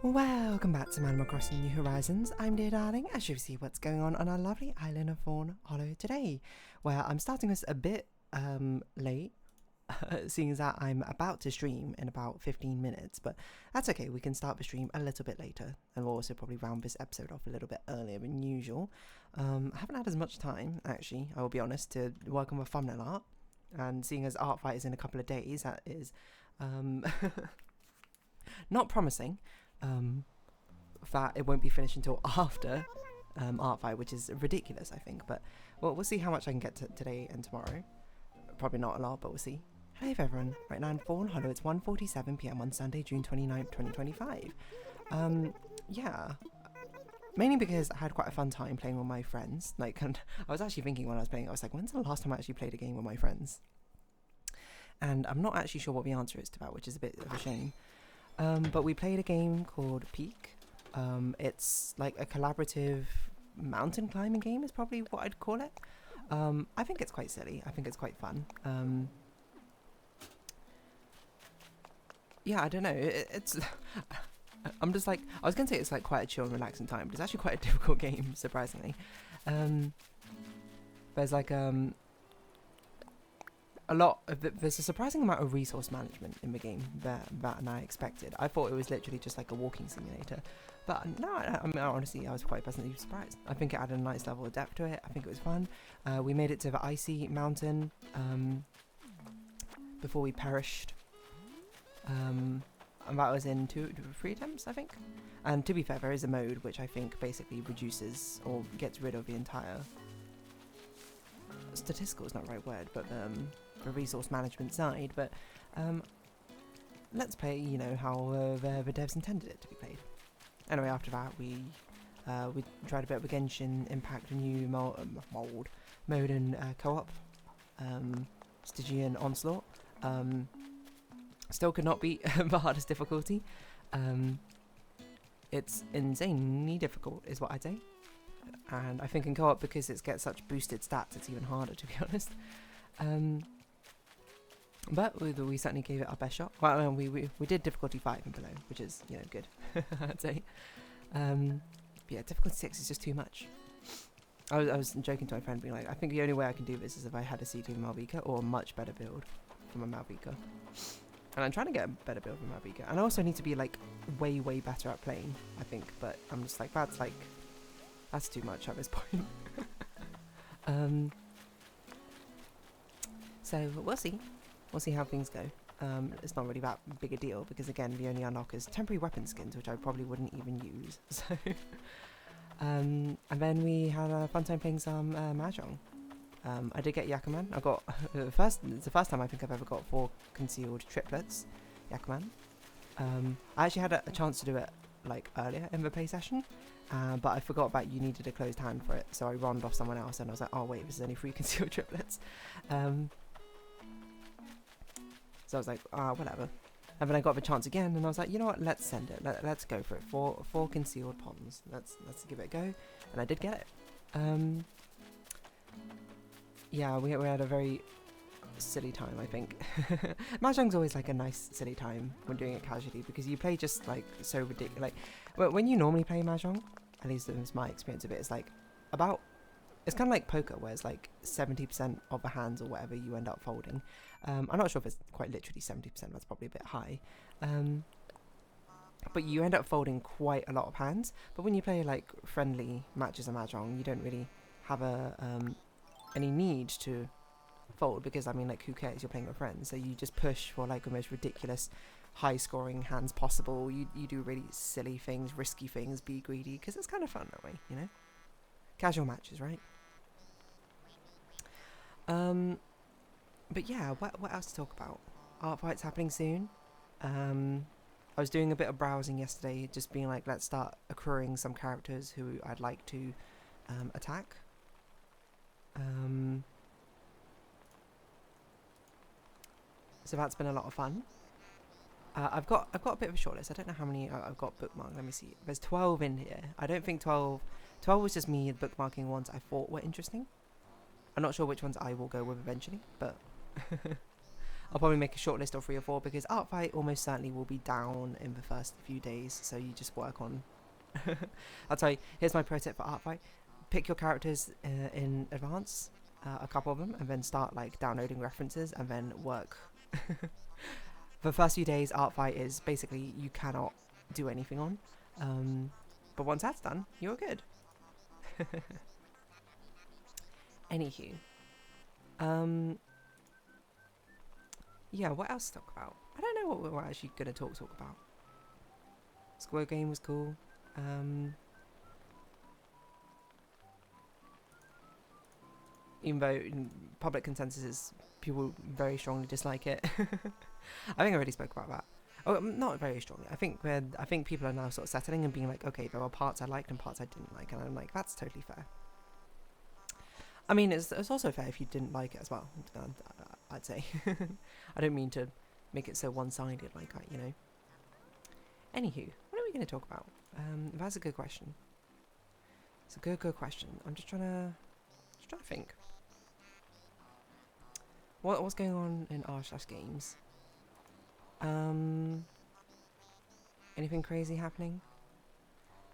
Welcome back to Animal Crossing New Horizons. I'm Dear Darling, as you see what's going on our lovely island of Fawnhallow today, where I'm starting this a bit late, seeing as that I'm about to stream in about 15 minutes, but that's okay, we can start the stream a little bit later, and we'll also probably round this episode off a little bit earlier than usual. I haven't had as much time, actually, I will be honest, to work on the thumbnail art, and seeing as art fight is in a couple of days, that is not promising. That it won't be finished until after art fight, which is ridiculous, I think, but we'll see how much I can get to today and tomorrow. Probably not a lot, but we'll see. Hey everyone, right now in Fawnhallow, it's 1:47 PM on Sunday, June 29th, 2025. Yeah, mainly because I had quite a fun time playing with my friends. Like, and I was actually thinking when I was playing, I was like, when's the last time I actually played a game with my friends? And I'm not actually sure what the answer is to that, which is a bit of a shame. But we played a game called Peak. It's like a collaborative mountain climbing game is probably what I'd call it. I think it's quite silly. I think it's quite fun. Yeah, I don't know. It's I'm just like, I was going to say it's like quite a chill and relaxing time, but it's actually quite a difficult game, surprisingly. There's like there's a surprising amount of resource management in the game than I expected. I thought it was literally just like a walking simulator, but no, I mean, honestly, I was quite pleasantly surprised. I think it added a nice level of depth to it. I think it was fun. We made it to the icy mountain before we perished, and that was in 3 attempts, I think. And to be fair, there is a mode which I think basically reduces or gets rid of the entire statistical is not the right word, but the resource management side, but let's play, you know, how the devs intended it to be played. Anyway, after that we tried a bit of a Genshin Impact new mode in co-op, Stygian Onslaught. Still could not beat the hardest difficulty. It's insanely difficult is what I'd say, and I think in co-op, because it gets such boosted stats, it's even harder, to be honest. But we certainly gave it our best shot. Well, we did difficulty 5 and below, which is, you know, good, I'd say. But yeah, difficulty 6 is just too much. I was joking to my friend, being like, I think the only way I can do this is if I had a C2 Malvika or a much better build from a Malvika. And I'm trying to get a better build from Malvika. And I also need to be like way better at playing, I think. But I'm just like, that's too much at this point. So we'll see. We'll see how things go. It's not really that big a deal because, again, the only unlock is temporary weapon skins, which I probably wouldn't even use. So, and then we had a fun time playing some Mahjong. I did get Yakuman. I got it's the first time I think I've ever got 4 concealed triplets Yakuman. I actually had a chance to do it like earlier in the play session, but I forgot that you needed a closed hand for it, so I rolled off someone else, and I was like, oh wait, this is only 3 concealed triplets. So I was like, whatever. And then I got the chance again, and I was like, you know what, let's send it. Let's go for it. Four concealed ponds. Let's give it a go. And I did get it. Yeah, we had a very silly time, I think. Mahjong's always like a nice silly time when doing it casually, because you play just like so ridiculous. Like when you normally play Mahjong, at least it was my experience of it, it's like it's kind of like poker, where it's like 70% of the hands or whatever you end up folding. I'm not sure if it's quite literally 70%, that's probably a bit high. But you end up folding quite a lot of hands. But when you play like friendly matches of Mahjong, you don't really have any need to fold, because I mean, like, who cares, you're playing with friends, so you just push for like the most ridiculous high scoring hands possible. You do really silly things, risky things, be greedy, because it's kind of fun that way, you know. Casual matches, right? But yeah, what else to talk about? Art fight's happening soon. I was doing a bit of browsing yesterday, just being like, let's start accruing some characters who I'd like to attack. So that's been a lot of fun. I've got a bit of a shortlist. I don't know how many I've got bookmarked. Let me see. There's 12 in here. I don't think 12 was just me bookmarking ones I thought were interesting. I'm not sure which ones I will go with eventually, but I'll probably make a short list of 3 or 4 because Art Fight almost certainly will be down in the first few days. So you just work on. I'll tell you. Here's my pro tip for Art Fight: pick your characters in advance, a couple of them, and then start like downloading references, and then work. The first few days, Art Fight is basically you cannot do anything on, but once that's done, you're good. Anywho, yeah, what else to talk about? I don't know what we're actually gonna talk about. Square Game was cool. Even though public consensus is people very strongly dislike it. I think I already spoke about that. Oh, not very strongly. I think people are now sort of settling and being like, okay, there are parts I liked and parts I didn't like, and I'm like, that's totally fair. I mean, it's also fair if you didn't like it as well. I'd say. I don't mean to make it so one-sided like that, you know. Anywho, what are we going to talk about? That's a good question. It's a good question. I'm just trying to think. What's going on in r/games? Anything crazy happening?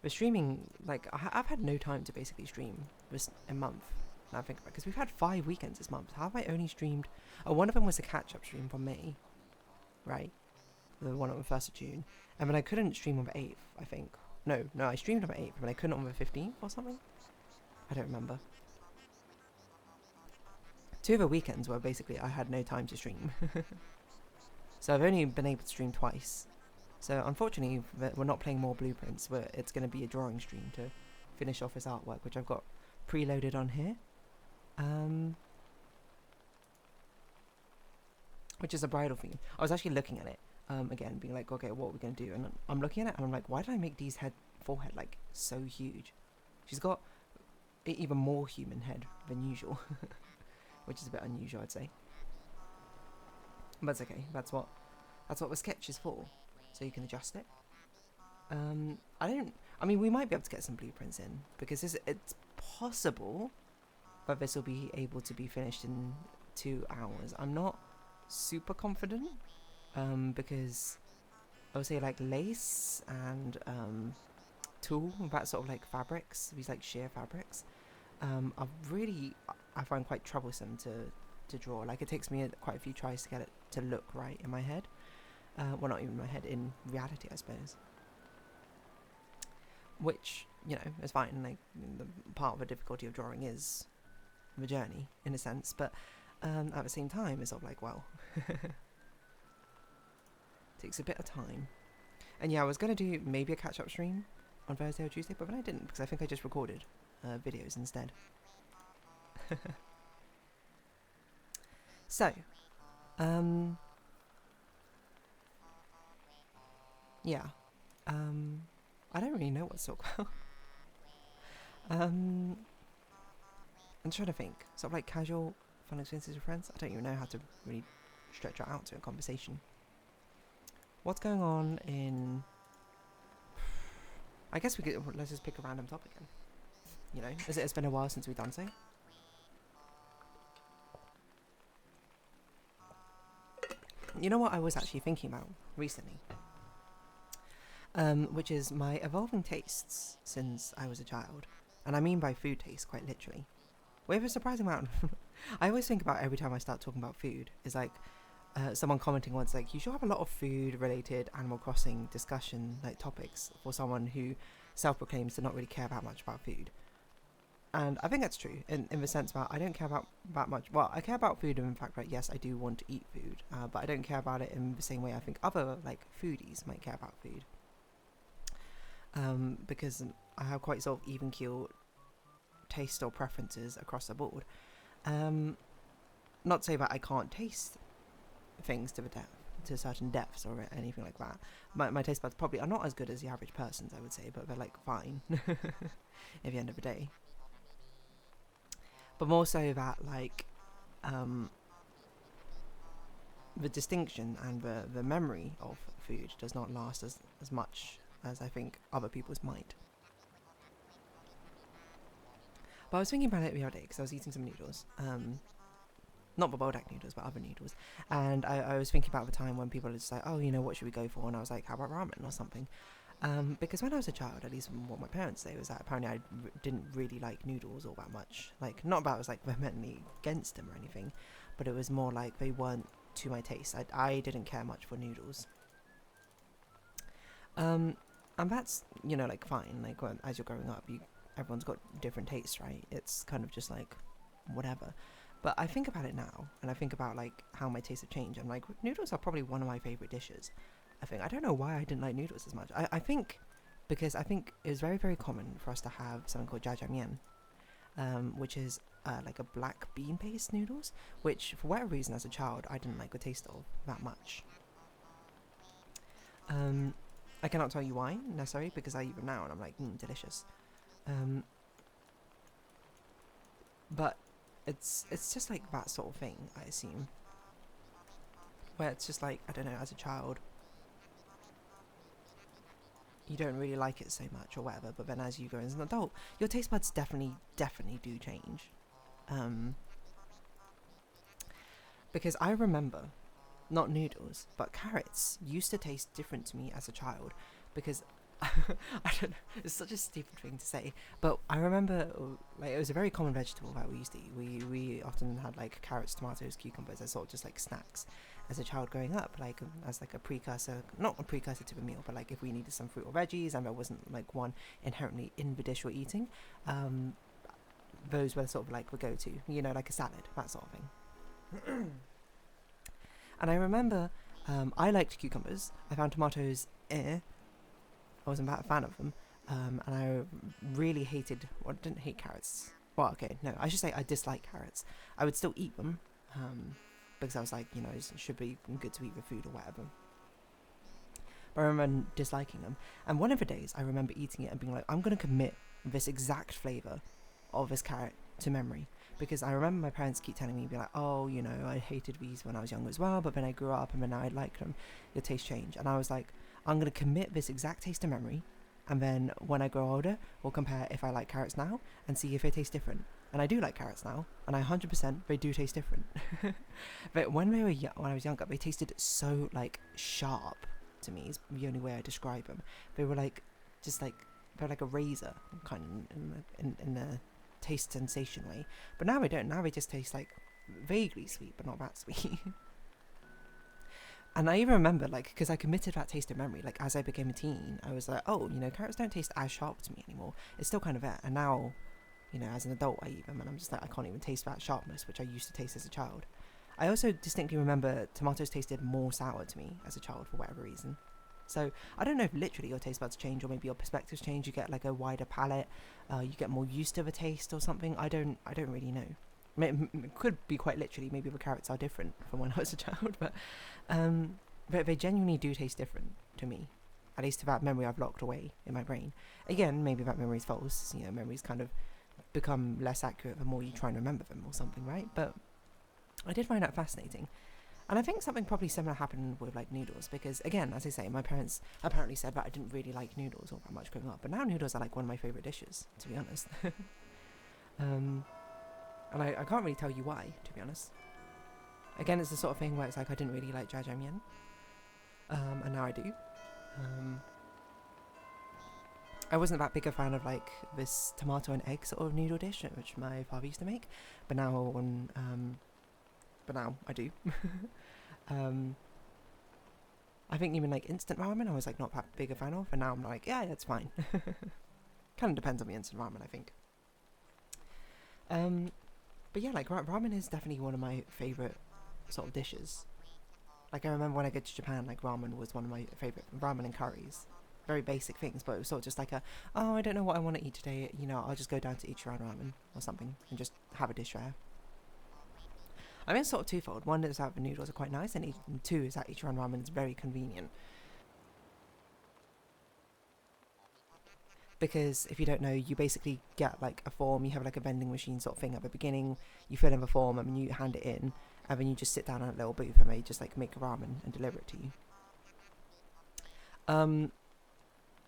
The streaming, like, I've had no time to basically stream this a month. Now I think about it, because we've had 5 weekends this month. How have I only streamed? Oh, one of them was a catch-up stream from May, right? The one on the 1st of June, and then I couldn't stream on the 8th. I think no, I streamed on the 8th, but I couldn't on the 15th or something. I don't remember. 2 of the weekends were basically I had no time to stream. So I've only been able to stream twice. So unfortunately, we're not playing more blueprints. It's going to be a drawing stream to finish off this artwork, which I've got preloaded on here. Which is a bridal theme. I was actually looking at it again, being like, okay, what are we going to do? And I'm looking at it and I'm like, why did I make Dee's forehead like so huge? She's got an even more human head than usual, which is a bit unusual, I'd say. But it's okay. That's what the sketch is for, so you can adjust it. I mean, we might be able to get some blueprints in because it's possible that this will be able to be finished in 2 hours. I'm not super confident because I would say like lace and tulle, that sort of like fabrics, these like sheer fabrics, I find quite troublesome to draw. Like, it takes me quite a few tries to get it to look right in my head. Well, not even in my head, in reality, I suppose. Which, you know, is fine. Like, the part of the difficulty of drawing is the journey, in a sense. But at the same time, it's sort of like, well, takes a bit of time. And yeah, I was going to do maybe a catch-up stream on Thursday or Tuesday, but then I didn't, because I think I just recorded videos instead. So, yeah, I don't really know what to talk about. I'm trying to think, sort of like casual fun experiences with friends. I don't even know how to really stretch it out to a conversation. What's going on in... I guess let's just pick a random topic then. You know, it's been a while since we've done so. You know what I was actually thinking about recently? Which is my evolving tastes since I was a child. And I mean by food taste, quite literally. We have a surprising amount. I always think about every time I start talking about food, is like someone commenting once, like, you should have a lot of food-related Animal Crossing discussion, like, topics for someone who self-proclaims to not really care that much about food. And I think that's true, in the sense that I don't care about that much. Well, I care about food in the fact that, yes, I do want to eat food, but I don't care about it in the same way I think other, like, foodies might care about food. Because I have quite sort of even-keeled taste or preferences across the board. Not to say that I can't taste things to certain depths or anything like that. My taste buds probably are not as good as the average person's, I would say, but they're, like, fine at the end of the day. But more so that, like, the distinction and the memory of food does not last as much as I think other people's might. But I was thinking about it the other day because I was eating some noodles. not bobodak noodles, but other noodles. And I was thinking about the time when people are just like, oh, you know, what should we go for? And I was like, how about ramen or something? Because when I was a child, at least what my parents say was that apparently I didn't really like noodles all that much. Like, not about I was like vehemently against them or anything, but it was more like they weren't to my taste. I didn't care much for noodles. And that's, you know, like fine. Like as you're growing up, everyone's got different tastes, right? It's kind of just like whatever. But I think about it now, and I think about like how my tastes have changed. I'm like, noodles are probably one of my favorite dishes. I don't know why I didn't like noodles as much. I think because I think it was very, very common for us to have something called jjajangmyeon, which is like a black bean-based noodles, which for whatever reason as a child I didn't like the taste of that much. I cannot tell you why necessarily, because I eat them now and I'm like, delicious. But it's just like that sort of thing, I assume, where it's just like, I don't know, as a child you don't really like it so much or whatever, but then as you go as an adult, your taste buds definitely do change. Because I remember, not noodles, but carrots used to taste different to me as a child, because I don't know, it's such a stupid thing to say, but I remember like it was a very common vegetable that we used to eat. We often had like carrots, tomatoes, cucumbers as sort of just like snacks as a child growing up, like as like a precursor, not a precursor to a meal, but like if we needed some fruit or veggies and there wasn't like one inherently in the dish we're eating, those were sort of like the go-to, you know, like a salad, that sort of thing. And I remember I liked cucumbers. I found tomatoes I wasn't that a fan of them, and I really hated, well, I didn't hate carrots. Well, okay, no, I should say I dislike carrots. I would still eat them, because I was like, you know, it should be good to eat the food or whatever. But I remember disliking them, and one of the days I remember eating it and being like, I'm going to commit this exact flavour of this carrot to memory. Because I remember my parents keep telling me, be like, oh, you know, I hated these when I was younger as well, but then I grew up and then now I like them. Your taste changed. And I was like, I'm going to commit this exact taste to memory, and then when I grow older, we'll compare if I like carrots now and see if they taste different. And I do like carrots now, and 100% they do taste different. But when I was younger, they tasted so like sharp to me. Is the only way I describe them. They were like just like they're like a razor kind of in the taste sensation way. But now they don't. Now they just taste like vaguely sweet, but not that sweet. And I even remember, like, because I committed that taste to memory, like, as I became a teen, I was like, oh, you know, carrots don't taste as sharp to me anymore. It's still kind of there. And now, you know, as an adult, I eat them, and I'm just like, I can't even taste that sharpness, which I used to taste as a child. I also distinctly remember tomatoes tasted more sour to me as a child for whatever reason. So, I don't know if literally your taste buds change, or maybe your perspectives change, you get, like, a wider palate, you get more used to the taste or something. I don't really know. It could be quite literally, maybe the carrots are different from when I was a child, but they genuinely do taste different to me, at least to that memory I've locked away in my brain. Again, maybe that memory is false, you know, memories kind of become less accurate the more you try and remember them or something, right? But I did find that fascinating. And I think something probably similar happened with like noodles, because again, as I say, my parents apparently said that I didn't really like noodles all that much growing up, but now noodles are like one of my favourite dishes, to be honest. And I can't really tell you why, to be honest. Again, it's the sort of thing where it's like I didn't really like jjajangmyeon, and now I do. I wasn't that big a fan of like this tomato and egg sort of noodle dish, which my father used to make, but now I do. I think even like instant ramen, I was like not that big a fan of, and now I'm like, yeah, it's fine. Kind of depends on the instant ramen, I think. But yeah, like ramen is definitely one of my favourite sort of dishes. Like I remember when I go to Japan, like ramen was one of my favourite, ramen and curries. Very basic things, but it was sort of just like I don't know what I want to eat today, you know, I'll just go down to Ichiran Ramen or something and just have a dish there. I mean, it's sort of twofold. One is that the noodles are quite nice, and two is that Ichiran Ramen is very convenient. Because if you don't know, you basically get like a form, you have like a vending machine sort of thing at the beginning, you fill in the form and then you hand it in, and then you just sit down at a little booth and they just like make a ramen and deliver it to you.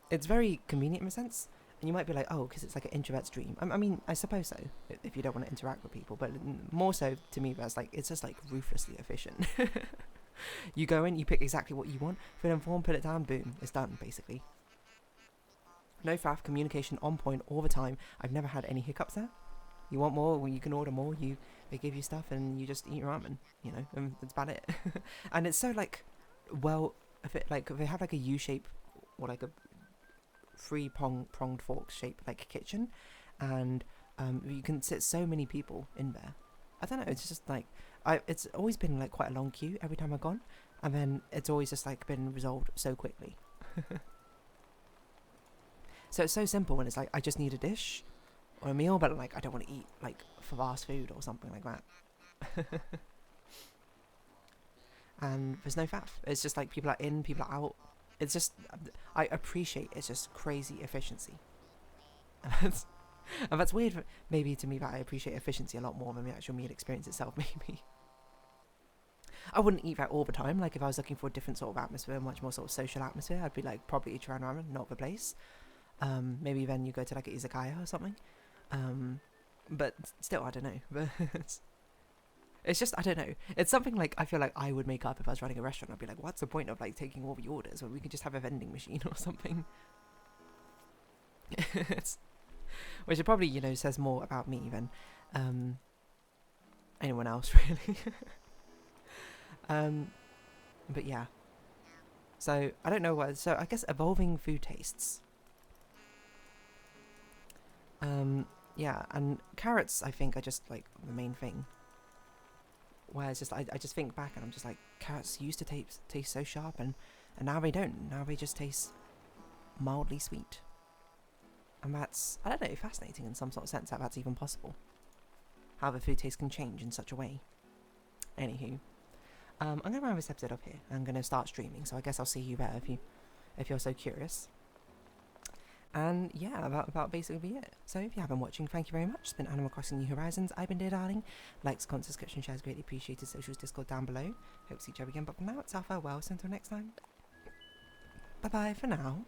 It's very convenient in a sense, And you might be like, oh, because it's like an introvert's dream. I mean, I suppose so, if you don't want to interact with people. But more so to me, that's like, it's just like ruthlessly efficient. You go in, you pick exactly what you want, fill in form, put it down, boom, it's done, basically. No faff, communication on point all the time. I've never had any hiccups there. You want more, well, you can order more. They give you stuff and you just eat your ramen, you know, and that's about it. And it's so like, well, if it, like, they have like a U shape or like a pronged fork shape like kitchen, and you can sit so many people in there. I don't know, it's just like, it's always been like quite a long queue every time I've gone, and then it's always just like been resolved so quickly. So it's so simple when it's like, I just need a dish or a meal, but like I don't want to eat like fast food or something like that. And there's no faff. It's just like people are in, people are out. It's just, I appreciate it's just crazy efficiency. And that's weird maybe to me, that I appreciate efficiency a lot more than the actual meal experience itself, maybe. I wouldn't eat that all the time. Like if I was looking for a different sort of atmosphere, much more sort of social atmosphere, I'd be like probably Ichiran Ramen, not the place. Maybe then you go to like an izakaya or something. But still, I don't know. But it's just, I don't know. It's something like I feel like I would make up if I was running a restaurant. I'd be like, what's the point of like taking all the orders when we could just have a vending machine or something? Which it probably, you know, says more about me than anyone else, really. But yeah. So I don't know what. So I guess evolving food tastes. Yeah, and carrots I think are just like the main thing. Whereas just I just think back and I'm just like, carrots used to taste so sharp, and now they don't. Now they just taste mildly sweet. And that's, I don't know, fascinating in some sort of sense that that's even possible. How the food taste can change in such a way. Anywho, I'm going to round this episode up here. I'm going to start streaming, so I guess I'll see you there if you're so curious. And yeah, about basically be it. So if you have been watching, thank you very much. It's been Animal Crossing New Horizons. I've been Dear Darling. Likes, comments, subscription, shares, greatly appreciated. Socials, Discord down below. Hope to see each other again. But for now, it's our farewell. So until next time, bye bye for now.